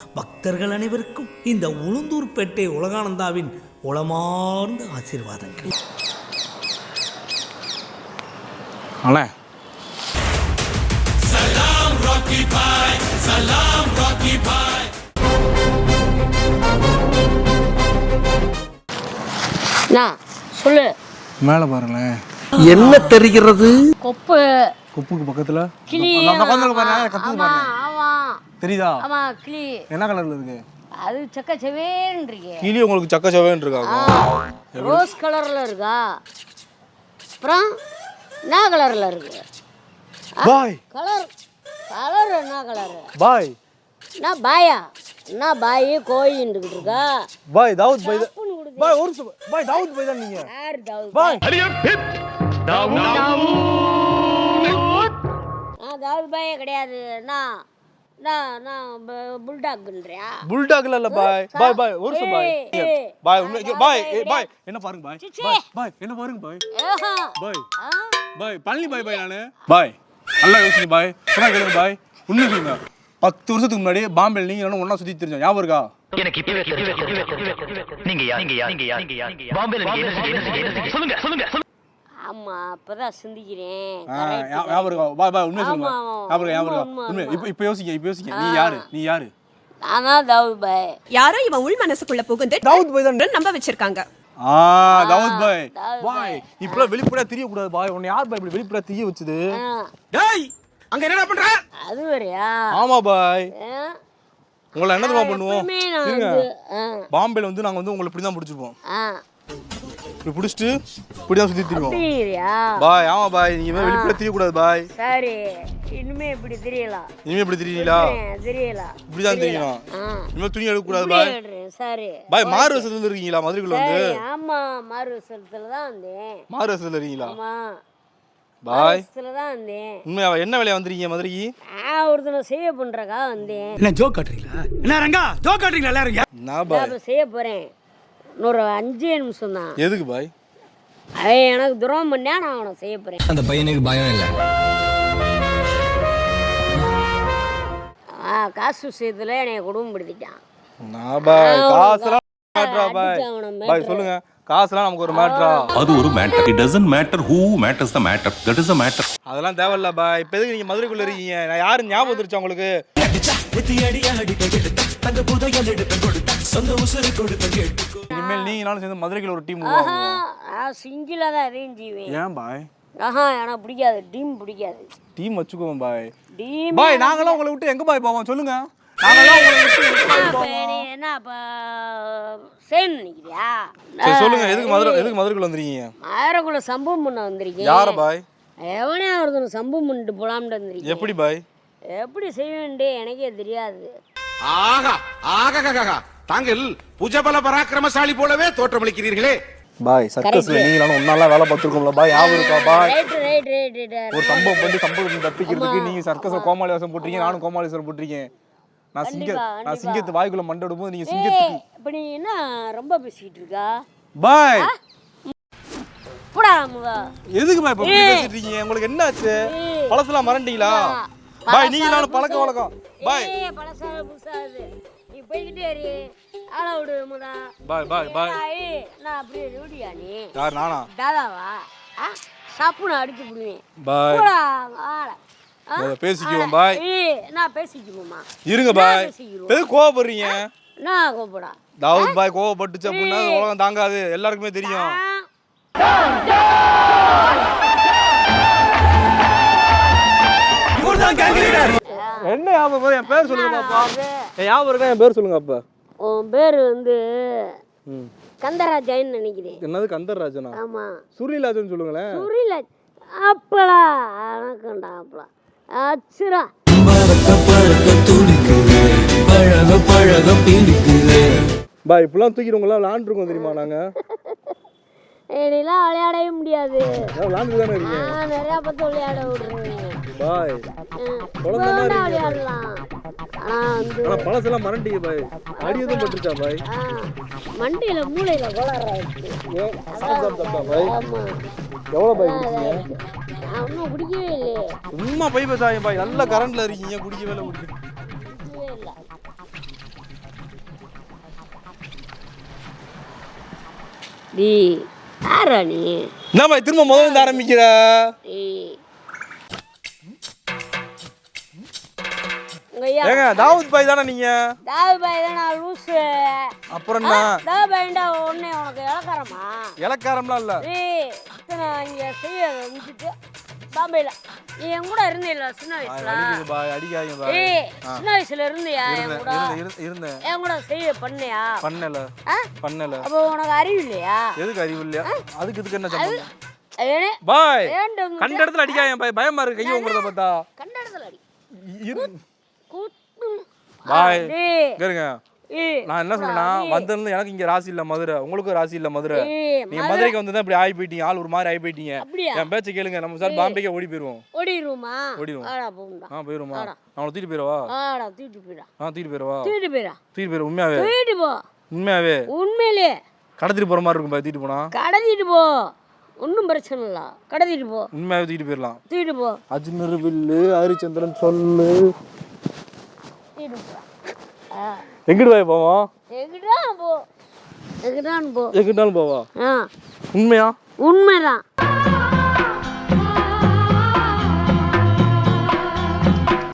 பக்தர்கள் அனைவருக்கும் இந்த உளுந்தூர்பேட்டை உலகானந்தாவின் உளமார்ந்த ஆசீர்வாதங்கள். அண்ணே சலாம் ராக்கி பாய், சலாம் ராக்கி பாய். சொல்லு. மேலே பாருங்களேன். என்ன தெரிகிறது? கொப்பு கொப்புக்கு பக்கத்துல கிளி. தெரியுதா? ஆமா கிளி. என்ன கலர்ல இருக்கு? அது சக்க செவேன்னு இருக்கு. கிளி உங்களுக்கு சக்க செவேன்னு இருக்கா? ரோஸ் கலர்ல இருக்கா? அப்புறம் என்ன கலர்ல இருக்கு? பாய் கலர் கலர் என்ன கலர்? பாய் என்ன பாயா? என்ன பாய் கோயின்னு இருக்கா? பாய் தாவூத் பாய். பாய் ஒரு பாய் தாவூத் பாய் தான் நீங்க. யார் தாவூத் பாய் தாவூத் பாயே கிடையாது. நான் புல்டாக்ன்றியா? புல்டாக்ல இல்ல பாய். பாய் பாய் ஒரு பாய். பாய் பாய் பாய் என்ன பாருங்க பாய். பாய் என்ன பாருங்க பாய். பாய் பாய் பழனி பாய் பாய் நானு. பாய் நல்லா யோசிங்க பாய். சொன்னா கேளுங்க பாய். உண்மை சொல்லுங்க. 10 வருஷத்துக்கு முன்னாடி பாம்பேல நீங்க ஒண்ணா சுத்தி தெரிஞ்சோம். ஞாபகம் இருக்கா? எனக்கு இப்பவே நீங்க பாம்பேல நீங்க சொல்லுங்க சொல்லுங்க. ஆமா அப்பதான் சிந்திக்கிறேன். ஞாபகம் இருக்கா? பாய் பாய் உண்மை சொல்லுங்க. ஞாபகம் இருக்கா? உண்மை. இப்போ யோசிங்க. நீ யாரு? நானா தாவூத் பாய். யாரோ இவன் உள் மனசுக்குள்ள புகுந்து தாவூத் பாய் தான் நம்ப வச்சிருக்காங்க. தாவூத் பாய். பாய் இப்பலாம் வெளிப்படையா தெரிய கூடாது பாய். உன்னை யார் பாய் இப்படி வெளிப்படையா தெரிய வச்சது? டேய் அங்க என்னடா பண்ற? அது வேறயா? ஆமா பாய். உங்களை என்னதுமா பண்ணுவோம்? இருங்க. பாம்பேல வந்து நாங்க வந்து உங்களை இப்படி தான் பிடிச்சிருப்போம். இப்படி பிடிச்சிட்டு இப்படி தான் சுத்தி திரிவோம். பாய் ஆமா பாய். நீங்க வெளிப்படையா தெரிய கூடாது பாய். சரி இனிமே இப்படி தெரியலாம். இனிமே இப்படி தெரியலா? தெரியலாம். இப்படி தான் தெரியணும். இனிமே துணி எடுக்க கூடாது பாய். சரி பாய் மாறு வசத்துல இருக்கீங்களா மதுரைக்குள்ள வந்து? ஆமா மாறு வசத்துல தான் வந்தேன். மாறு வசத்துல இருக்கீங்களா? ஆமா பாய் வசத்துல தான் வந்தேன். உண்மையா என்ன வேலையா வந்திருக்கீங்க மதுரைக்கு? நான் ஒருத்தனை சேவ் பண்றக்கா வந்தேன். என்ன ஜோக் காட்றீங்களா? என்ன ரங்கா ஜோக் காட்றீங்களா எல்லாரும்? நான் பாய் நான் செய்ய போறேன். இன்னொரு 5 நிமிஷம் தான். எதுக்கு பாய்? அவன் எனக்கு துரோகம் பண்ணா நான் அவனை செய்ய போறேன். அந்த பையனுக்கு பயம் இல்ல. காசு விஷயத்துல என்னைய குடும்பப்படுத்திட்டான். நான் பாய் காசுலாம் மேட்டரா பாய்? பாய் சொல்லுங்க. காசுலாம் நமக்கு ஒரு மேட்டரா? அது ஒரு matter. It doesn't matter who matters the matter. That is the matter. அதெல்லாம் தேவையில்ல பாய். இப்போ எதுக்கு நீங்க மதுரைக்குள்ள இருக்கீங்க? நான் யாரு ஞாபகம் வந்துருச்சு உங்களுக்கு? இனிமேல் நீங்க நானும் சேர்ந்து மதுரைக்குள்ள ஒரு டீம் நான் சிங்கிளா தான் எதையும் செய்வேன். ஏன் பாய்? எனக்கு பிடிக்காது. டீம் பிடிக்காது. டீம் வச்சுக்குவோம் பாய். டீம் பாய் நாங்களாம் உங்களை விட்டு எங்க பாய் போவோம் சொல்லுங்க? நாங்களாம் உங்களை விட்டு எங்க பாய் போவோம்? என்ன அப்ப சேன் நினைக்கிறியா? சரி சொல்லுங்க. எதுக்கு மதுரைக்குள்ள வந்திருக்கீங்க? மதுரைக்குள்ள சம்பவம் பண்ண வந்திருக்கீங்க. யார பாய்? எவனே ஒருத்தன் சம்பவம் பண்ணிட்டு போலாம்னு வந்திருக்கீங்க. எப்படி பாய்? எப்படி செய்வேன்டே எனக்கே தெரியாது. ஆகா ஆகா தாங்கள் புஜபல பராக்கிரமசாலி போலவே தோற்றமளிக்கிறீர்களே. பாய் சர்க்கஸ்ல நீங்க நானும் ஒன்னால வேலை பார்த்துருக்கோம்ல பாய். ஞாபகம் இருக்கா பாய்? ரைட் ஒரு சம்பவம் பண்ணி சம்பவம் தப்பிக்கிறதுக்கு நீங்க சர்க்கஸ் கோமாளி வேஷம் போட்டுறீங்க. நானும் கோமாளி வேஷம் போட்டுருக்கேன். நான் சிங்கத்து வாய்க்குள்ள மண்டை விடும்போது நீங்க சிங்கத்துக்கு இப்ப நீ என்ன ரொம்ப பேசிட்டு இருக்கா பாய்? போடா முகா. எதுக்கு பாய் இப்ப பேசிட்டு இருக்கீங்க? உங்களுக்கு என்ன ஆச்சு? பழசெல்லாம் மறந்தீங்களா பாய்? நீங்க நானும் பழக்க வழக்கம் பாய். பழசாது புதுசாது நீ போய்கிட்டே இரு. ஆள விடு முகா. பாய் நான் அப்படியே ரூடியா நீ? யார் நானா? தாதாவா? சாப்புன அடிச்சு விடுவேன் பாய். போடா ஆள பேசிக்குவோம் பாய். நான் பேசிக்குவோமா? இருங்க பாய். எது கோவப்படுறீங்க? நான் கோவப்படா. தாவூத் பாய் கோவப்பட்டுச்சு அப்படின்னா உலகம் தாங்காது. எல்லாருக்குமே தெரியும். என்ன ஞாபகம்? என் பேர் சொல்லுங்க பாப்பா. ஞாபகம் இருக்கா? என் பேர் சொல்லுங்க அப்ப. உன் பேர் வந்து கந்தராஜன் நினைக்கிறேன். என்னது கந்தராஜனா? ஆமா சுரிலாஜன் சொல்லுங்களேன். சுரிலாஜ். அப்பளா எனக்குண்டா அப்பளா அச்சுரா. பாய் இப்பெல்லாம் தூக்கிடுவங்களா விளாண்டுருக்கோம் தெரியுமா? நாங்க என்னெல்லாம் விளையாடவே முடியாது. விளாண்டு தானே இருக்கீங்க. நான் நிறைய பத்து விளையாட விடுறேன் பாய். குழந்தை மாதிரி விளையாடலாம். ஆனா பழசெல்லாம் மறந்துட்டீங்க பாய். அடி எதுவும் பட்டுருச்சா பாய்? மண்டையில மூளையில கோளாறு பாய். எவ்வளோ பாய் குடிச்சீங்க? நான் ஒன்றும் குடிக்கவே இல்லையே. சும்மா போய் பேசாதீங்க பாய். நல்ல கரண்ட்ல இருக்கீங்க. குடிக்கவே இல்லை. இல்லை டேய் யாரா நீ என்ன பாய் திரும்ப முதல்ல இருந்து ஆரம்பிக்கிற? டேய் ஐயா ஏங்க தாவூத் பாய் தானே நீங்க? தாவூத் பாய் தானா லூசு? அப்புறம் என்ன? தாவூத் பாய்டா ஒண்ணே உனக்கு இலக்காரமா? இலக்காரம்லாம் இல்ல. டேய் நான் இங்க செய்ய முடிச்சிட்டு பாம்பேல நீ என் கூட இருந்தீல்ல சின்ன வயசுல? பாய் அடிக்காதீங்க பாய். ஏய் சின்ன வயசுல இருந்தியா என் கூட? இருந்தேன். என் கூட செய்ய பண்ணியா? பண்ணல. அப்போ உனக்கு அறிவு இல்லையா? எதுக்கு அறிவு இல்லையா? அதுக்கு இதுக்கு என்ன சம்பந்தம்? ஏனே பாய் வேண்டும் கண்ட இடத்துல அடிக்காதீங்க பாய், பயமா இருக்கு கைய உங்கறத பார்த்தா. கண்ட இடத்துல அடி பாய் டேய் கேளுங்க. நான் என்ன சொல்றேன்னா வந்ததுல எனக்கு இங்க ராசி இல்ல மதுரை, உங்களுக்கு ராசி இல்ல மதுரை. நீங்க மதுரைக்கு வந்து தான் இப்படி ஆகி போயிட்டீங்க, ஆள் ஒரு மாதிரி ஆகி போயிட்டீங்க. என் பேச்ச கேளுங்க, நம்ம சார் பாம்பேக்கு ஓடி போயிருவோம். ஓடிருமா? ஓடிடுவோம். ஆடா போண்டா. போயிருவோமா? நான் தூக்கிட்டு போயிரவா? ஆடா தூக்கிட்டு போடா. தூக்கிட்டு போயிரவா? தூக்கிட்டு போடா. தூக்கிட்டு போயிரு. உண்மையாவே தூக்கிட்டு போ. உண்மையாவே உண்மையிலே கடத்திட்டு போற மாதிரி இருக்கும் பாய். தூக்கிட்டு போனா கடத்திட்டு போ, ஒன்றும் பிரச்சனை இல்லை. கடத்திட்டு போ. உண்மையாவே தூக்கிட்டு போயிடலாம். தூக்கிட்டு போ. அஜ்மீர் வில்லு ஹரிச்சந்திரன் சொல்லு. தூக்கிட்டு போ. எங்கிட்டு பாய் போவோம்? எங்கிட்டான் போ, எங்கிட்டான் போ, எங்கிட்டாலும் போவா? உண்மையா? உண்மைதான்.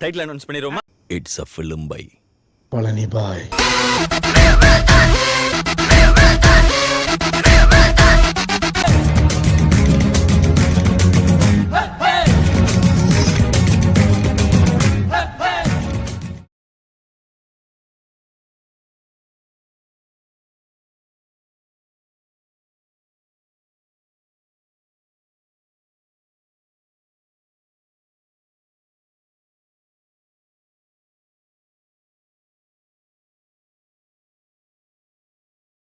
டைட்டில் அனௌன்ஸ் பண்ணிடுவோமா? It's a film by Palani bye.